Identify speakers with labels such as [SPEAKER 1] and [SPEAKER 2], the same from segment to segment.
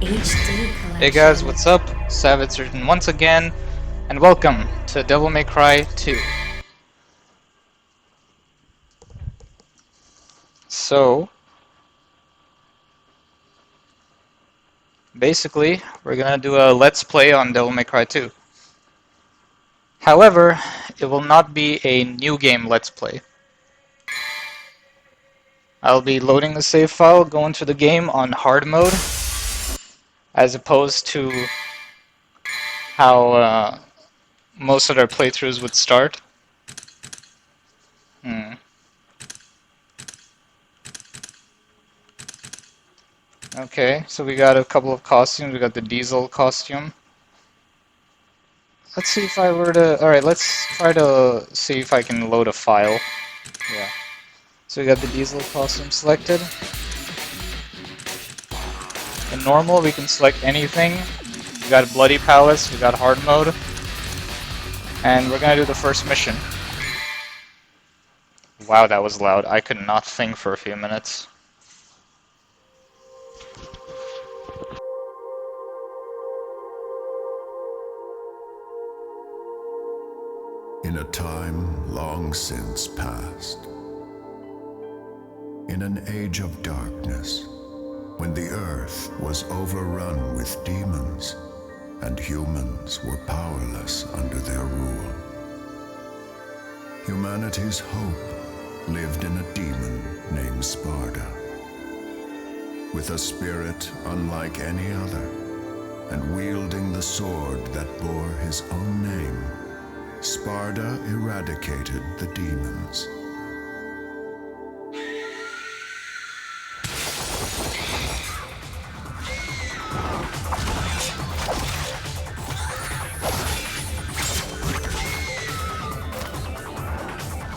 [SPEAKER 1] HD collection.
[SPEAKER 2] Hey guys, what's up? Srijan once again, and welcome to Devil May Cry 2. So, basically, we're gonna do a Let's Play on Devil May Cry 2. However, it will not be a new game Let's Play. I'll be loading the save file, going through the game on hard mode, as opposed to how most of our playthroughs would start. Okay, so we got a couple of costumes. We got the Diesel costume. Let's see if I were to... Alright, let's try to see if I can load a file. Yeah. So we got the Diesel costume selected. In normal, we can select anything. We got Bloody Palace, we got hard mode. And we're gonna do the first mission. Wow, that was loud. I could not think for a few minutes.
[SPEAKER 3] In a time long since past, in an age of darkness, when the earth was overrun with demons and humans were powerless under their rule, humanity's hope lived in a demon named Sparda. With a spirit unlike any other, and wielding the sword that bore his own name, Sparda eradicated the demons.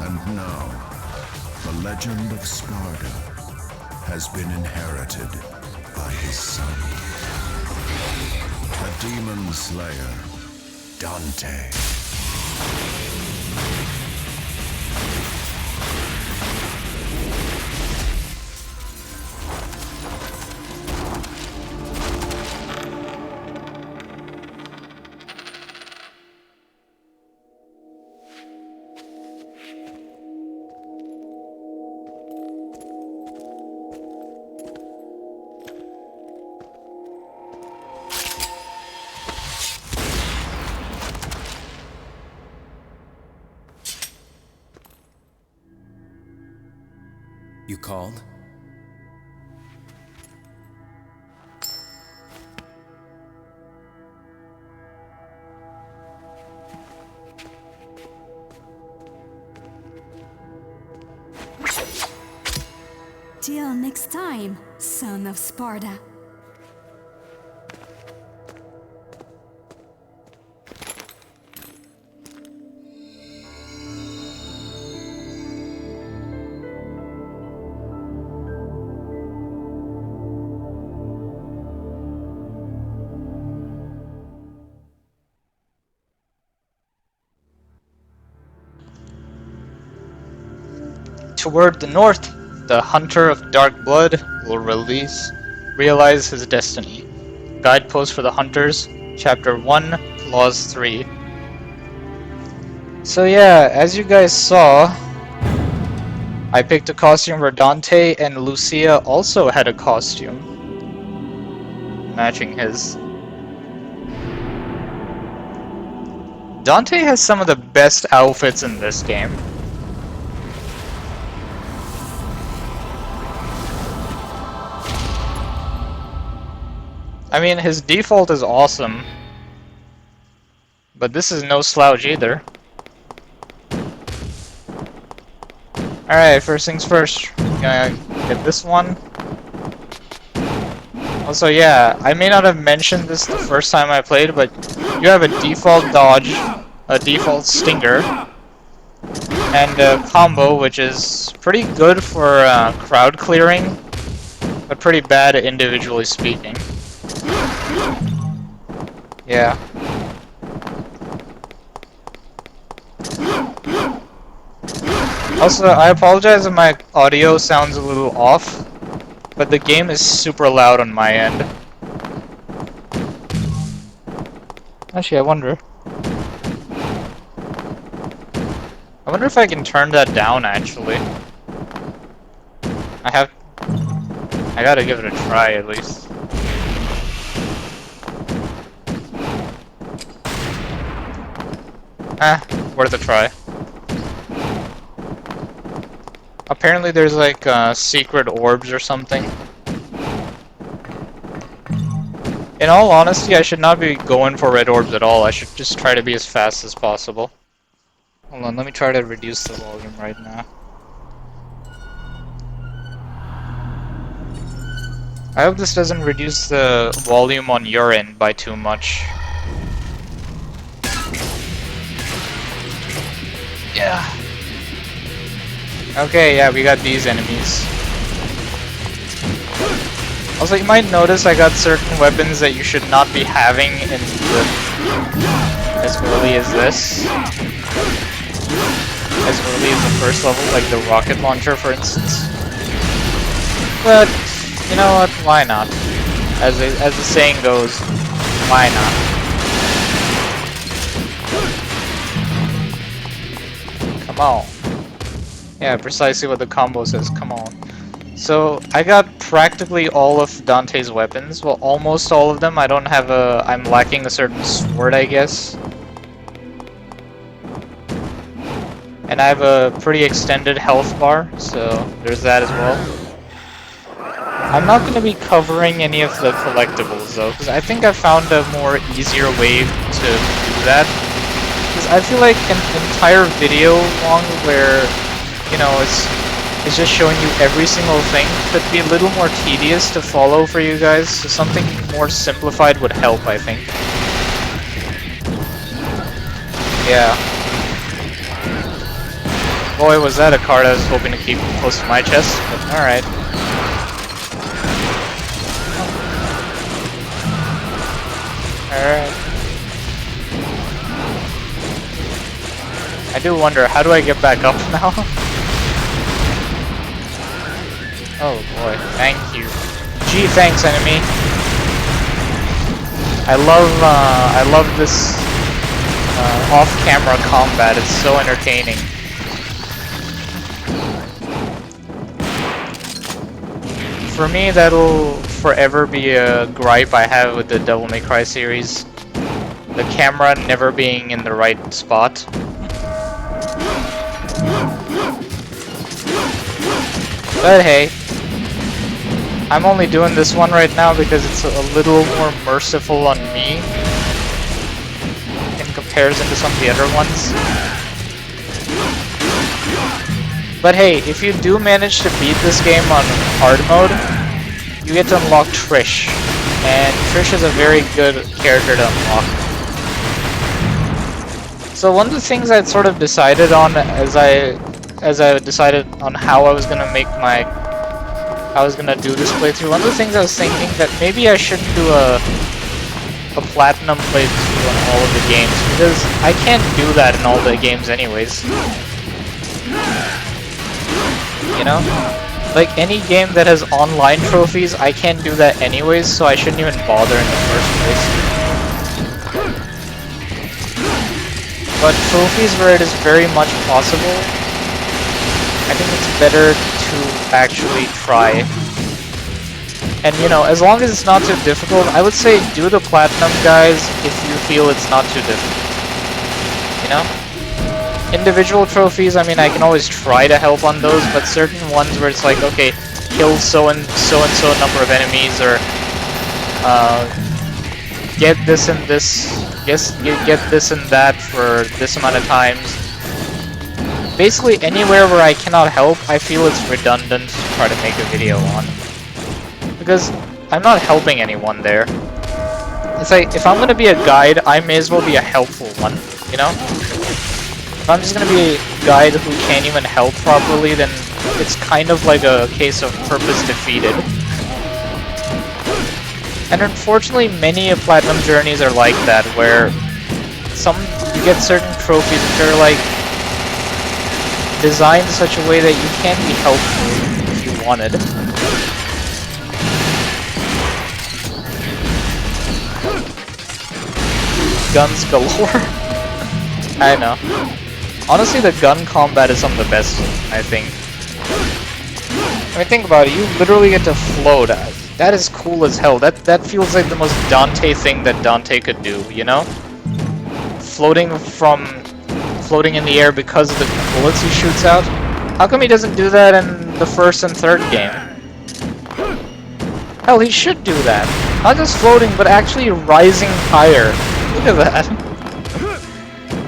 [SPEAKER 3] And now, the legend of Sparda has been inherited by his son, the demon slayer, Dante.
[SPEAKER 4] You called?
[SPEAKER 1] Till next time, son of Sparda.
[SPEAKER 2] Toward the north, the Hunter of Dark Blood will realize his destiny. Guidepost for the Hunters, Chapter 1, Clause 3. So yeah, as you guys saw, I picked a costume where Dante and Lucia also had a costume matching his. Dante has some of the best outfits in this game. I mean, his default is awesome, but this is no slouch either. Alright, first things first. Gonna get this one. Also, yeah, I may not have mentioned this the first time I played, but you have a default dodge, a default stinger, and a combo, which is pretty good for crowd clearing, but pretty bad individually speaking. Yeah. Also, I apologize if my audio sounds a little off, but the game is super loud on my end. Actually, I wonder. I wonder if I can turn that down, actually. I gotta give it a try, at least. Worth a try. Apparently there's like secret orbs or something. In all honesty, I should not be going for red orbs at all. I should just try to be as fast as possible. Hold on, let me try to reduce the volume right now. I hope this doesn't reduce the volume on your end by too much. Yeah. Okay, yeah, we got these enemies. Also, you might notice I got certain weapons that you should not be having in the as early as this. As early as the first level, like the rocket launcher, for instance. But you know what? Why not? As the saying goes, why not? Come on. Yeah, precisely what the combo says. Come on. So I got practically all of Dante's weapons. Well, almost all of them. I don't have a. I'm lacking a certain sword, I guess. And I have a pretty extended health bar, so there's that as well. I'm not going to be covering any of the collectibles though, because I think I found a more easier way to do that. Because I feel like an entire video long where, you know, it's just showing you every single thing could be a little more tedious to follow for you guys, so something more simplified would help, I think. Yeah. Boy, was that a card I was hoping to keep close to my chest, but alright. Alright. I do wonder, how do I get back up now? Oh boy, thank you. Gee, thanks, enemy. I love this off-camera combat. It's so entertaining. For me, that'll forever be a gripe I have with the Devil May Cry series. The camera never being in the right spot. But hey, I'm only doing this one right now because it's a little more merciful on me in comparison to some of the other ones. But hey, if you do manage to beat this game on hard mode, you get to unlock Trish. And Trish is a very good character to unlock. So one of the things I'd sort of decided on as I decided on how I was gonna do this playthrough, one of the things I was thinking that maybe I shouldn't do a platinum playthrough on all of the games, because I can't do that in all the games anyways. You know? Like, any game that has online trophies, I can't do that anyways, so I shouldn't even bother in the first place. But trophies where it is very much possible, I think it's better to actually try. And you know, as long as it's not too difficult, I would say do the platinum guys if you feel it's not too difficult. You know? Individual trophies, I mean, I can always try to help on those, but certain ones where it's like, okay, kill so and so number of enemies, or get this and this, get this and that for this amount of times. Basically, anywhere where I cannot help, I feel it's redundant to try to make a video on. Because I'm not helping anyone there. It's like, if I'm gonna be a guide, I may as well be a helpful one, you know? If I'm just gonna be a guide who can't even help properly, then it's kind of like a case of purpose defeated. And unfortunately, many of Platinum journeys are like that, where you get certain trophies which are like designed in such a way that you can't be helpful if you wanted. guns galore. I know. Honestly, the gun combat is some of the best, I think. I mean, think about it. You literally get to float. That is cool as hell. That feels like the most Dante thing that Dante could do, you know? Floating in the air because of the bullets he shoots out. How come he doesn't do that in the first and third game? Hell, he should do that. Not just floating, but actually rising higher. Look at that.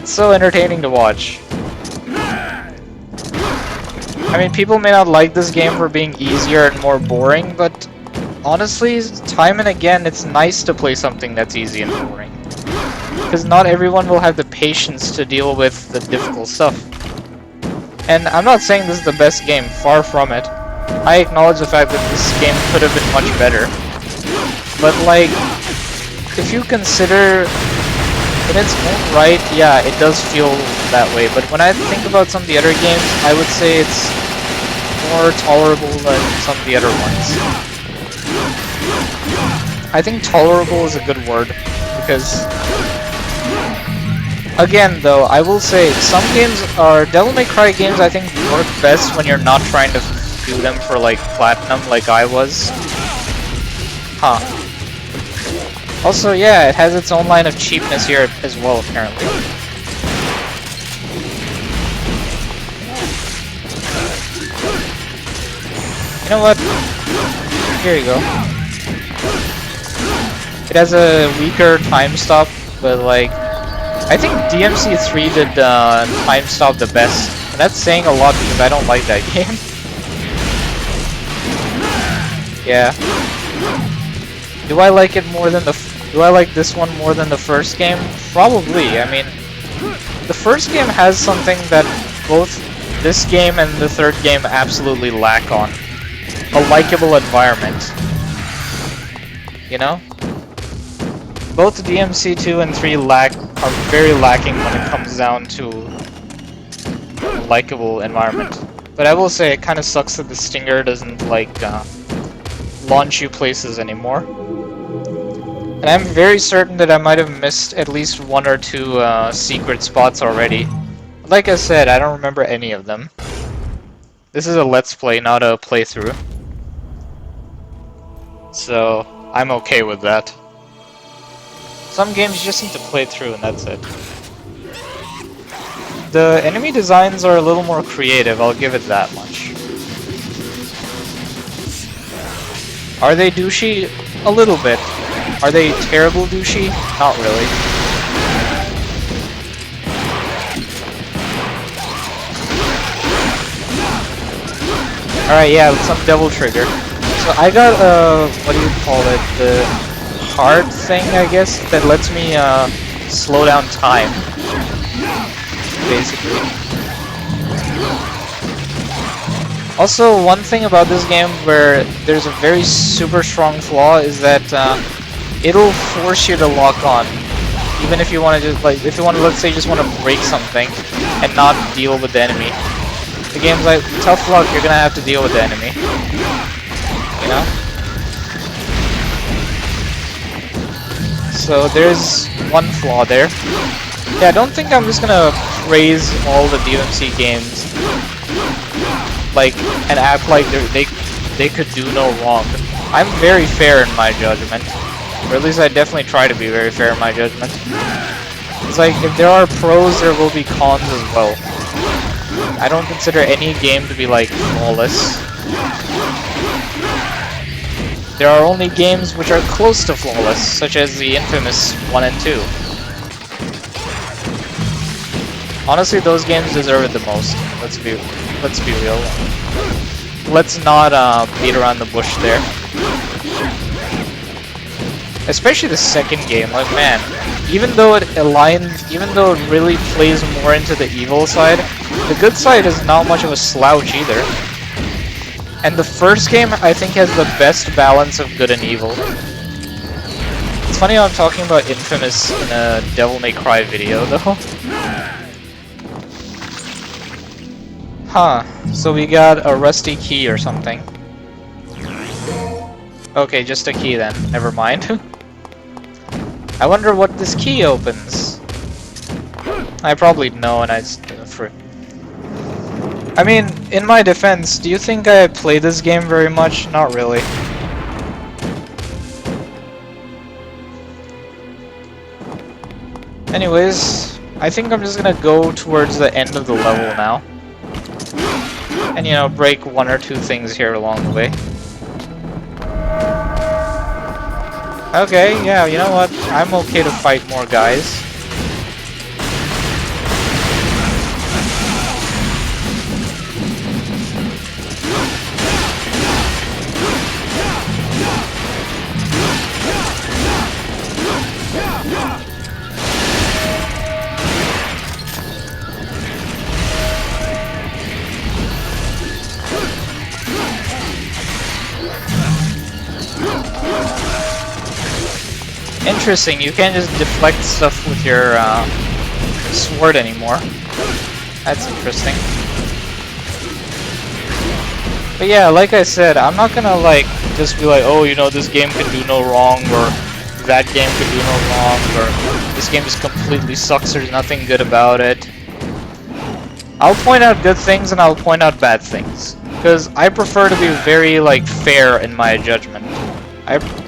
[SPEAKER 2] It's so entertaining to watch. I mean, people may not like this game for being easier and more boring, but honestly, time and again, it's nice to play something that's easy and boring. Because not everyone will have the patience to deal with the difficult stuff. And I'm not saying this is the best game, far from it. I acknowledge the fact that this game could have been much better. But like, if you consider in its own right, yeah, it does feel that way. But when I think about some of the other games, I would say it's more tolerable than some of the other ones. I think tolerable is a good word, because again, though, I will say some games are Devil May Cry games. I think work best when you're not trying to do them for like platinum, like I was. Huh. Also, yeah, it has its own line of cheapness here as well, apparently. You know what? Here you go. It has a weaker time stop, but like, I think DMC3 did time stop the best. And that's saying a lot because I don't like that game. Yeah. Do I like it more than do I like this one more than the first game? Probably. I mean, the first game has something that both this game and the third game absolutely lack on. A likable environment. You know? Both DMC2 and 3 are very lacking when it comes down to a likable environment. But I will say it kind of sucks that the Stinger doesn't like launch you places anymore. And I'm very certain that I might have missed at least one or two secret spots already. Like I said, I don't remember any of them. This is a Let's Play, not a playthrough. So, I'm okay with that. Some games you just need to play through and that's it. The enemy designs are a little more creative, I'll give it that much. Are they douchey? A little bit. Are they terrible douchey? Not really. Alright, yeah, with some Devil Trigger. So I got, what do you call it? The heart thing, I guess, that lets me, slow down time. Basically. Also, one thing about this game where there's a very super strong flaw is that, it'll force you to lock on. Even if you want to just, like, if you want to, let's say, just want to break something and not deal with the enemy. The game's like, tough luck, you're gonna have to deal with the enemy. You know? So there's one flaw there. Yeah, I don't think I'm just gonna praise all the DMC games, like, and act like they could do no wrong. I'm very fair in my judgment. Or at least I definitely try to be very fair in my judgment. It's like, if there are pros, there will be cons as well. I don't consider any game to be, like, flawless. There are only games which are close to flawless, such as the infamous 1 and 2. Honestly, those games deserve it the most. Let's be real. Let's not beat around the bush there. Especially the second game, like, man, even though it really plays more into the evil side, the good side is not much of a slouch either. And the first game, I think, has the best balance of good and evil. It's funny how I'm talking about Infamous in a Devil May Cry video, though. Huh, so we got a rusty key or something. Okay, just a key then, never mind. I wonder what this key opens. I probably know, and I just I mean, in my defense, do you think I play this game very much? Not really. Anyways, I think I'm just gonna go towards the end of the level now. And, you know, break one or two things here along the way. Okay, yeah, you know what? I'm okay to fight more guys. Interesting, you can't just deflect stuff with your sword anymore. That's interesting. But yeah, like I said, I'm not gonna like just be like, oh, you know, this game can do no wrong, or that game can do no wrong, or this game just completely sucks, there's nothing good about it. I'll point out good things and I'll point out bad things, because I prefer to be very like fair in my judgment.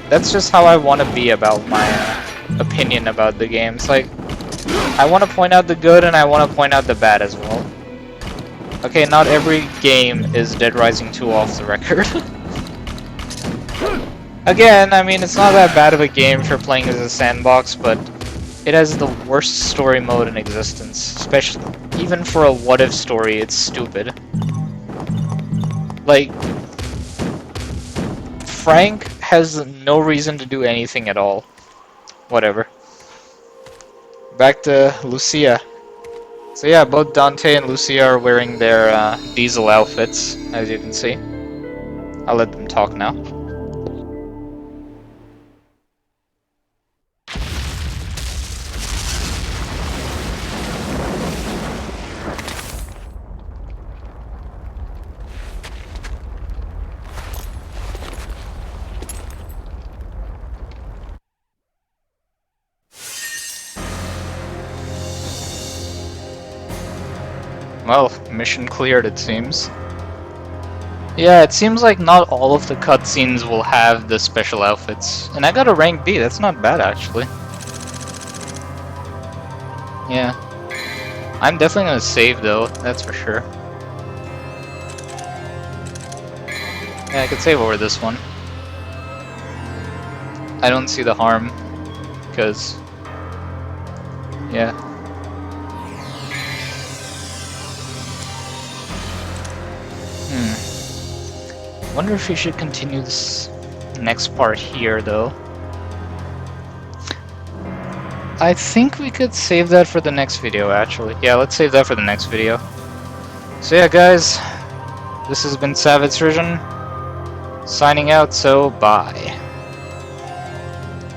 [SPEAKER 2] That's just how I want to be about my opinion about the games. Like, I want to point out the good and I want to point out the bad as well. Okay, not every game is Dead Rising 2 off the record. Again, I mean, it's not that bad of a game if you're playing as a sandbox, but it has the worst story mode in existence. Especially, even for a what-if story, it's stupid. Like, Frank has no reason to do anything at all. Whatever. Back to Lucia. So yeah, both Dante and Lucia are wearing their diesel outfits, as you can see. I'll let them talk now. Well, mission cleared, it seems. Yeah, it seems like not all of the cutscenes will have the special outfits. And I got a rank B, that's not bad actually. Yeah. I'm definitely gonna save though, that's for sure. Yeah, I could save over this one. I don't see the harm, because... yeah. Wonder if we should continue this next part here, though. I think we could save that for the next video, actually. Yeah, let's save that for the next video. So yeah, guys, this has been Savage Srijan, signing out, so bye.